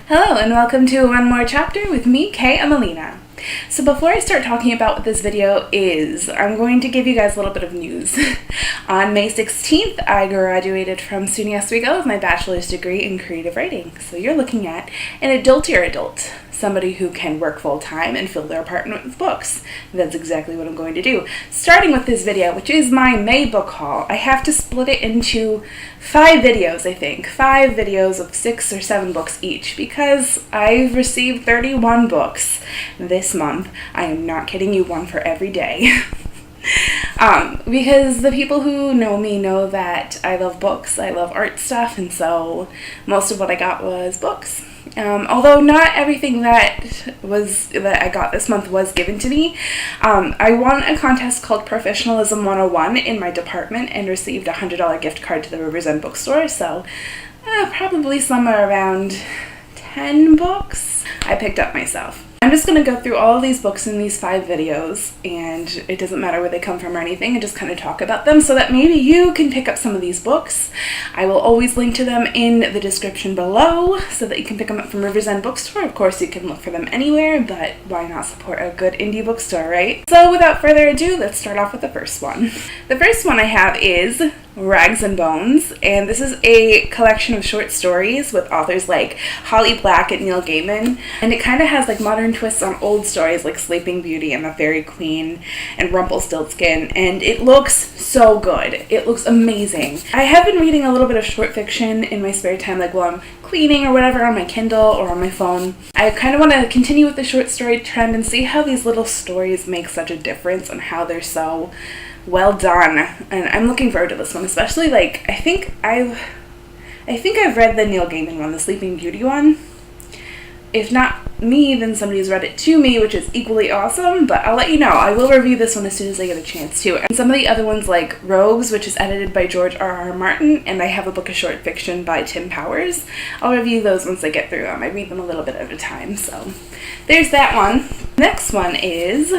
Hello and welcome to one more chapter with me, Kay and Alleena. So before I start talking about what this video is, I'm going to give you guys a little bit of news. On May 16th, I graduated from SUNY Oswego with my bachelor's degree in creative writing. So you're looking at an adultier adult, somebody who can work full-time and fill their apartment with books. That's exactly what I'm going to do. Starting with this video, which is my May book haul, I have to split it into 5 videos, I think. 5 videos of 6 or 7 books each, because I've received 31 books this month. I am not kidding you, one for every day. Because the people who know me know that I love books, I love art stuff, and so most of what I got was books. Although not everything that I got this month was given to me. I won a contest called Professionalism 101 in my department and received a $100 gift card to the Rivers End bookstore, so probably somewhere around 10 books I picked up myself. I'm just going to go through all of these books in these 5 videos, and it doesn't matter where they come from or anything, and just kind of talk about them so that maybe you can pick up some of these books. I will always link to them in the description below so that you can pick them up from Rivers End Bookstore. Of course, you can look for them anywhere, but why not support a good indie bookstore, right? So without further ado, let's start off with the first one. The first one I have is Rags and Bones, and this is a collection of short stories with authors like Holly Black and Neil Gaiman, and it kind of has like modern twists on old stories like Sleeping Beauty and the Fairy Queen and Rumpelstiltskin, and it looks so good. It looks amazing. I have been reading a little bit of short fiction in my spare time, like while I'm cleaning or whatever, on my Kindle or on my phone. I kind of want to continue with the short story trend and see how these little stories make such a difference and how they're so well done, and I'm looking forward to this one, especially like I think I've read the Neil Gaiman one, the Sleeping Beauty one. If not me, then somebody's read it to me, which is equally awesome, but I'll let you know. I will review this one as soon as I get a chance to. And some of the other ones like Rogues, which is edited by George R.R. Martin, and I have a book of short fiction by Tim Powers. I'll review those once I get through them. I read them a little bit at a time, so there's that one. Next one is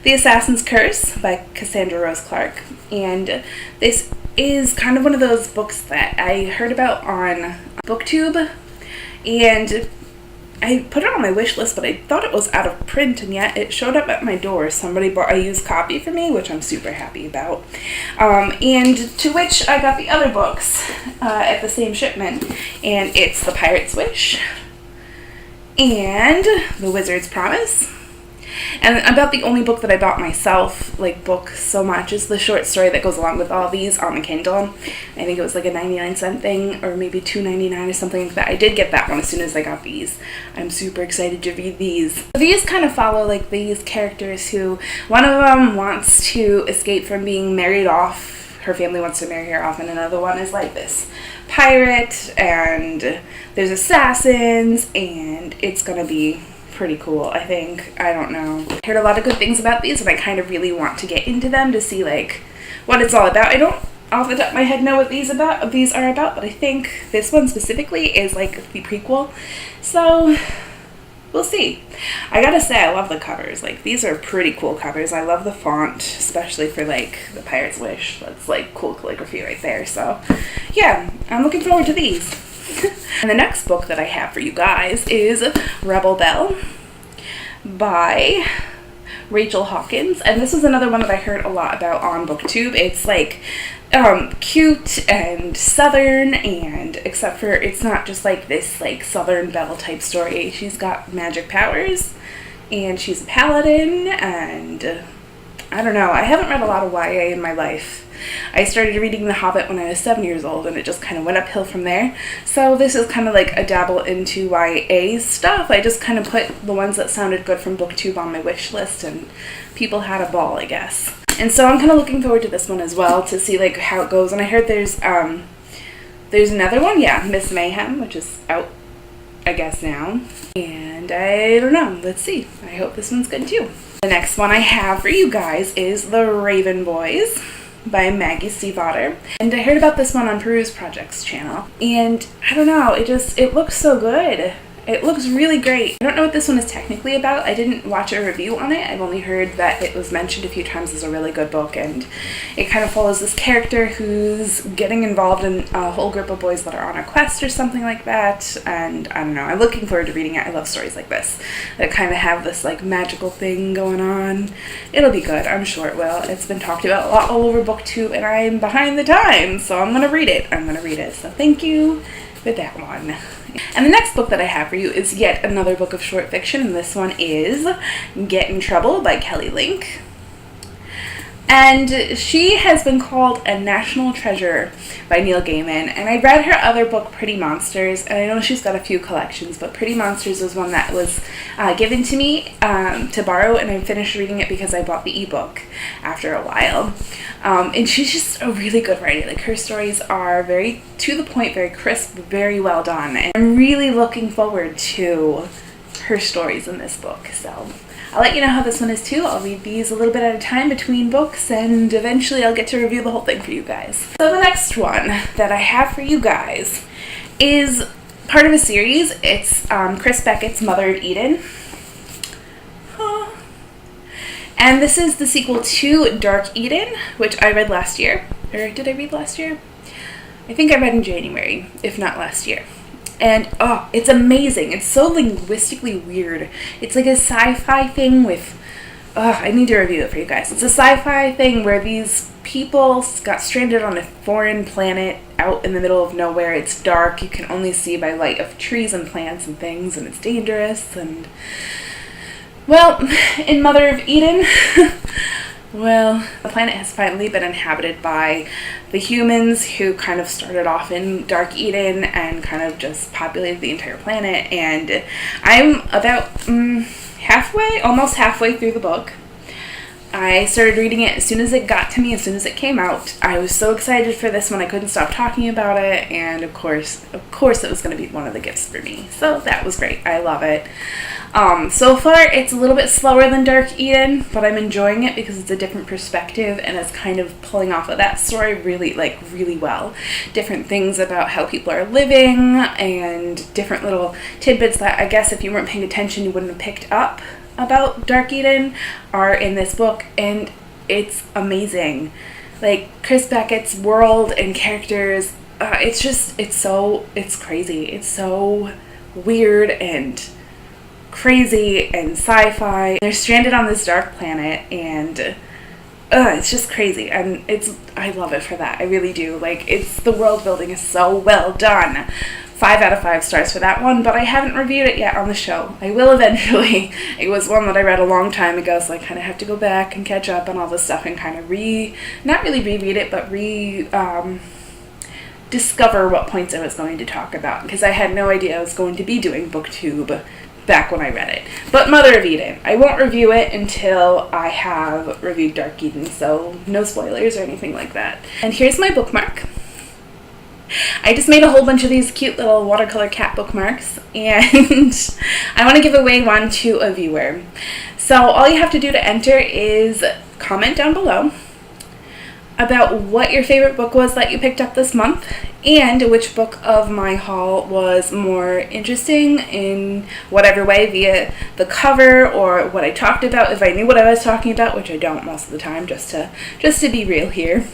The Assassin's Curse by Cassandra Rose Clarke, and this is kind of one of those books that I heard about on BookTube, and I put it on my wish list, but I thought it was out of print, and yet it showed up at my door. Somebody bought a used copy for me, which I'm super happy about, and to which I got the other books at the same shipment, and it's The Pirate's Wish and The Wizard's Promise. And about the only book that I bought myself, like book so much, is the short story that goes along with all these on the Kindle. I think it was like a 99-cent thing, or maybe $2.99 or something like that. I did get that one as soon as I got these. I'm super excited to read these. These kind of follow like these characters who, one of them wants to escape from being married off. Her family wants to marry her off, and another one is like this pirate, and there's assassins, and it's gonna be pretty cool, I think. I don't know. I heard a lot of good things about these, and I kind of really want to get into them to see like what it's all about. I don't off the top of my head know what these are about, but I think this one specifically is like the prequel, so we'll see. I gotta say, I love the covers. Like, these are pretty cool covers. I love the font, especially for like The Pirate's Wish. That's like cool calligraphy right there. So yeah, I'm looking forward to these. And the next book that I have for you guys is Rebel Belle by Rachel Hawkins, and this is another one that I heard a lot about on BookTube. It's like cute and southern, and except for it's not just like this like Southern Belle type story. She's got magic powers, and she's a paladin, and I don't know. I haven't read a lot of YA in my life. I started reading The Hobbit when I was 7 years old, and it just kind of went uphill from there. So this is kind of like a dabble into YA stuff. I just kind of put the ones that sounded good from BookTube on my wish list, and people had a ball, I guess. And so I'm kind of looking forward to this one as well, to see like how it goes. And I heard there's another one, yeah, Miss Mayhem, which is out, I guess, now. And I don't know. Let's see. I hope this one's good too. The next one I have for you guys is The Raven Boys by Maggie Stiefvater, and I heard about this one on Peruse Project's channel, and I don't know, it looks so good. It looks really great. I don't know what this one is technically about. I didn't watch a review on it. I've only heard that it was mentioned a few times as a really good book, and it kind of follows this character who's getting involved in a whole group of boys that are on a quest or something like that, and I don't know. I'm looking forward to reading it. I love stories like this that kind of have this like magical thing going on. It'll be good. I'm sure it will. It's been talked about a lot all over BookTube, and I'm behind the times, so I'm gonna read it. So thank you for that one. And the next book that I have for you is yet another book of short fiction, and this one is Get in Trouble by Kelly Link. And she has been called a national treasure by Neil Gaiman, and I read her other book, Pretty Monsters, and I know she's got a few collections, but Pretty Monsters was one that was given to me to borrow, and I finished reading it because I bought the ebook after a while. And she's just a really good writer. Like, her stories are very to the point, very crisp, very well done, and I'm really looking forward to her stories in this book. So I'll let you know how this one is too. I'll read these a little bit at a time between books, and eventually I'll get to review the whole thing for you guys. So the next one that I have for you guys is part of a series. It's Chris Beckett's Mother of Eden. And this is the sequel to Dark Eden, which I read last year. Or did I read last year? I think I read in January, if not last year. And, oh, it's amazing. It's so linguistically weird. It's like a sci-fi thing with... I need to review it for you guys. It's a sci-fi thing where these people got stranded on a foreign planet out in the middle of nowhere. It's dark. You can only see by light of trees and plants and things, and it's dangerous. And, well, in Mother of Eden... Well, the planet has finally been inhabited by the humans who kind of started off in Dark Eden and kind of just populated the entire planet. And I'm about almost halfway through the book. I started reading it as soon as it got to me, as soon as it came out. I was so excited for this one, I couldn't stop talking about it, and of course it was going to be one of the gifts for me. So that was great. I love it. So far, it's a little bit slower than Dark Eden, but I'm enjoying it because it's a different perspective, and it's kind of pulling off of that story really well. Different things about how people are living, and different little tidbits that I guess if you weren't paying attention, you wouldn't have picked up about Dark Eden are in this book, and it's amazing. Like, Chris Beckett's world and characters, it's crazy. It's so weird and crazy and sci-fi. They're stranded on this dark planet, and it's just crazy, and I love it for that. I really do. Like, the world building is so well done. 5 out of 5 stars for that one, but I haven't reviewed it yet on the show. I will eventually. It was one that I read a long time ago, so I kind of have to go back and catch up on all this stuff and kind of not really reread it, but discover what points I was going to talk about, because I had no idea I was going to be doing BookTube back when I read it. But Mother of Eden, I won't review it until I have reviewed Dark Eden, so no spoilers or anything like that. And here's my bookmark. I just made a whole bunch of these cute little watercolor cat bookmarks, and I want to give away one to a viewer. So all you have to do to enter is comment down below about what your favorite book was that you picked up this month, and which book of my haul was more interesting in whatever way, via the cover or what I talked about, if I knew what I was talking about, which I don't most of the time, just to be real here.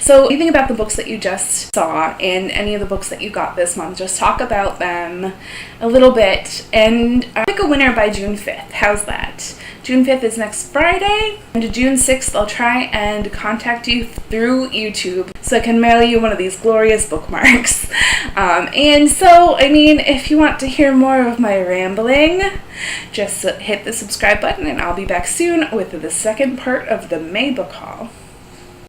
So anything about the books that you just saw and any of the books that you got this month, just talk about them a little bit, and pick a winner by June 5th. How's that? June 5th is next Friday, and June 6th I'll try and contact you through YouTube so I can mail you one of these glorious bookmarks. And so, I mean, if you want to hear more of my rambling, just hit the subscribe button, and I'll be back soon with the second part of the May book haul.